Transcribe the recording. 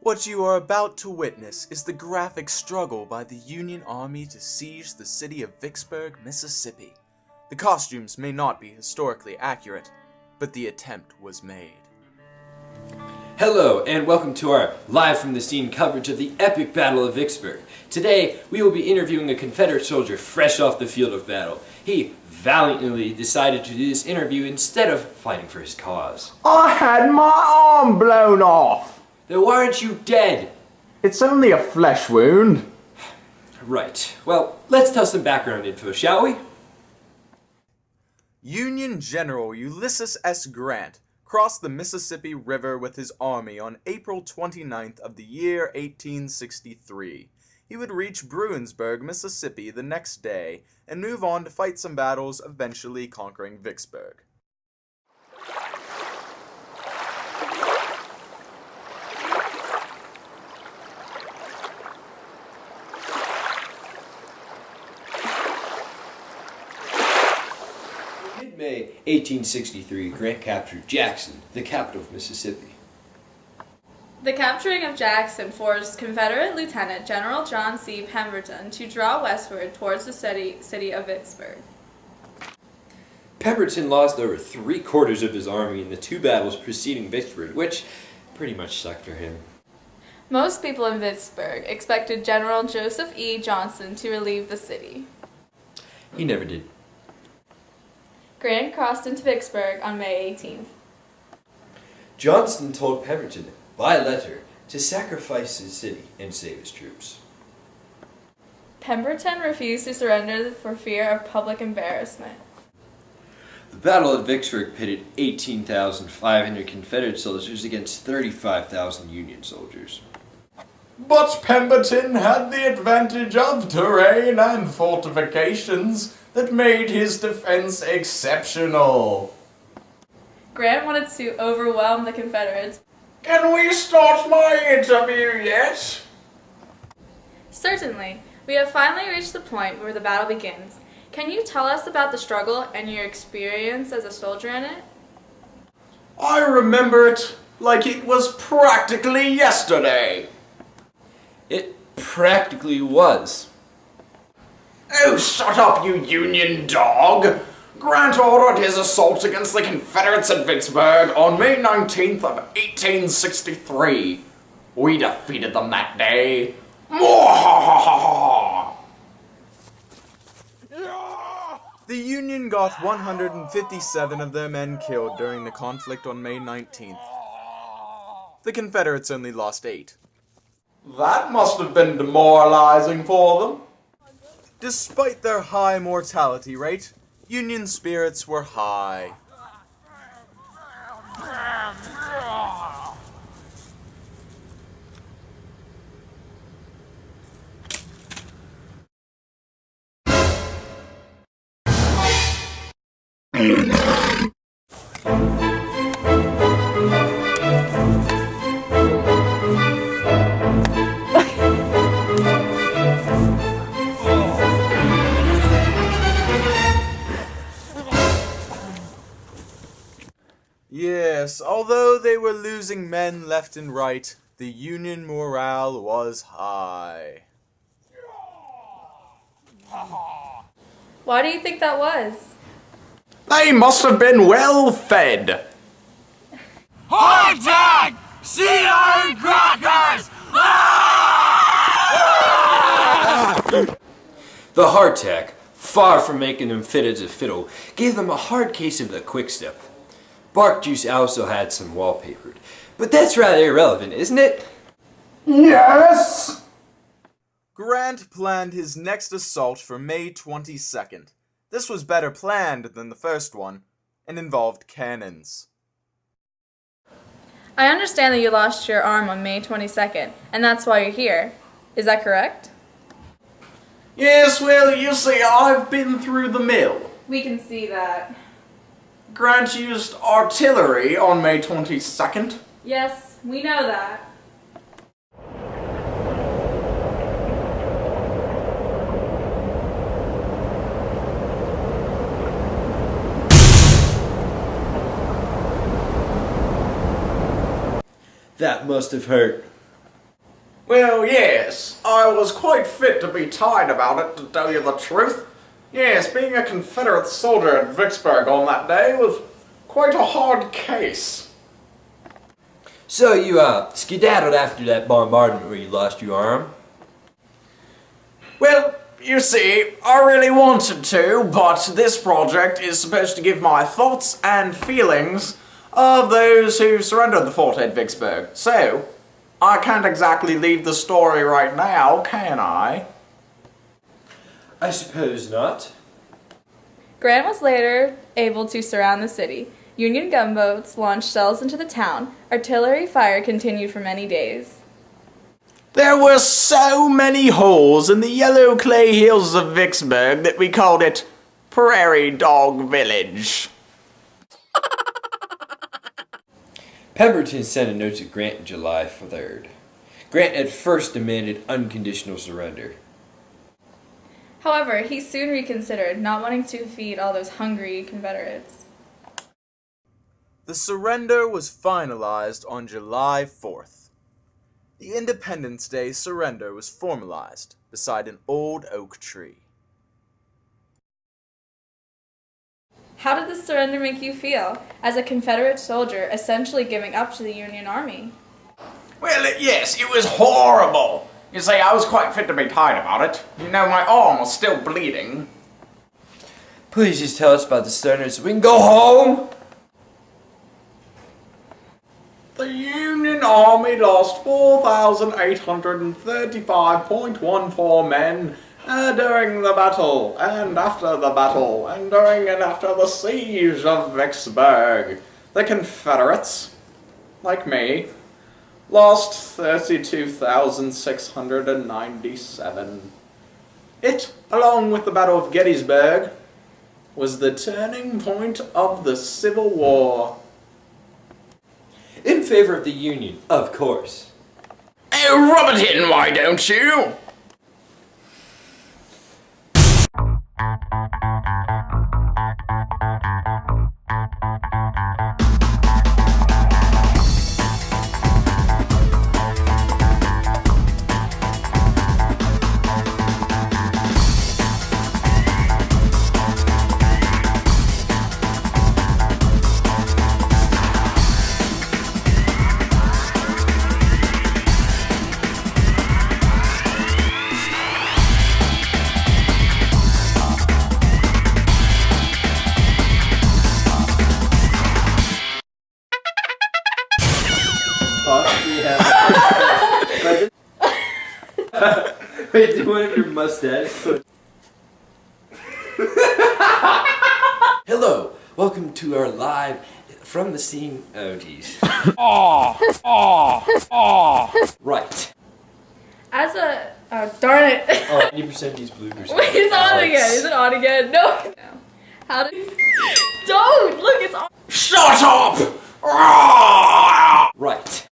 What you are about to witness is the graphic struggle by the Union Army to siege the city of Vicksburg, Mississippi. The costumes may not be historically accurate, but the attempt was made. Hello, and welcome to our live from the scene coverage of the epic Battle of Vicksburg. Today, we will be interviewing a Confederate soldier fresh off the field of battle. He valiantly decided to do this interview instead of fighting for his cause. I had my arm blown off! Then why aren't you dead? It's only a flesh wound. Right. Well, let's tell some background info, shall we? Union General Ulysses S. Grant crossed the Mississippi River with his army on April 29th of the year 1863. He would reach Bruinsburg, Mississippi the next day and move on to fight some battles, eventually conquering Vicksburg. In mid-May 1863, Grant captured Jackson, the capital of Mississippi. The capturing of Jackson forced Confederate Lieutenant General John C. Pemberton to draw westward towards the city of Vicksburg. Pemberton lost over 3/4 of his army in the two battles preceding Vicksburg, which pretty much sucked for him. Most people in Vicksburg expected General Joseph E. Johnston to relieve the city. He never did. Grant crossed into Vicksburg on May 18th. Johnston told Pemberton, by letter, to sacrifice his city and save his troops. Pemberton refused to surrender for fear of public embarrassment. The Battle of Vicksburg pitted 18,500 Confederate soldiers against 35,000 Union soldiers. But Pemberton had the advantage of terrain and fortifications that made his defense exceptional. Grant wanted to overwhelm the Confederates. Can we start my interview yet? Certainly, we have finally reached the point where the battle begins. Can you tell us about the struggle and your experience as a soldier in it? I remember it like it was practically yesterday. It practically was. Oh, shut up, you Union dog! Grant ordered his assault against the Confederates at Vicksburg on May 19th of 1863. We defeated them that day. The Union got 157 of their men killed during the conflict on May 19th. The Confederates only lost 8. That must have been demoralizing for them. Despite their high mortality rate, Union spirits were high. Yes, although they were losing men left and right, the Union morale was high. Why do you think that was? They must have been well fed. Hardtack! Sea-Iron Crackers! The hardtack, far from making them fit as a fiddle, gave them a hard case of the quickstep. Bark juice also had some wallpapered, but that's rather irrelevant, isn't it? Yes! Grant planned his next assault for May 22nd. This was better planned than the first one, and involved cannons. I understand that you lost your arm on May 22nd, and that's why you're here. Is that correct? Yes, well, you see, I've been through the mill. We can see that. Grant used artillery on May 22nd. Yes, we know that. That must have hurt. Well, yes, I was quite fit to be tied about it, to tell you the truth. Yes, being a Confederate soldier at Vicksburg on that day was quite a hard case. So you skedaddled after that bombardment where you lost your arm? Well, you see, I really wanted to, but this project is supposed to give my thoughts and feelings of those who surrendered the fort at Vicksburg. So, I can't exactly leave the story right now, can I? I suppose not. Grant was later able to surround the city. Union gunboats launched shells into the town. Artillery fire continued for many days. There were so many holes in the yellow clay hills of Vicksburg that we called it Prairie Dog Village. Pemberton sent a note to Grant July 3rd. Grant at first demanded unconditional surrender. However, he soon reconsidered, not wanting to feed all those hungry Confederates. The surrender was finalized on July 4th. The Independence Day surrender was formalized beside an old oak tree. How did this surrender make you feel, as a Confederate soldier essentially giving up to the Union Army? Well, yes, it was horrible. You see, I was quite fit to be tied about it. You know, my arm was still bleeding. Please just tell us about the surrender so we can go home. The Union Army lost 4,835.14 men during the battle, and after the battle, and during and after the Siege of Vicksburg. The Confederates, like me, lost 32,697. It, along with the Battle of Gettysburg, was the turning point of the Civil War. In favor of the Union, of course. Oh, rub it in, why don't you? Wait, do one of your mustache? Hello, welcome to our live from the scene. Oh, geez. Right. As a... Oh, darn it. Oh, 90% of these bloopers. Wait, it's on again. Is it on again? No. How did... Don't! Look, it's on. Shut up! Right.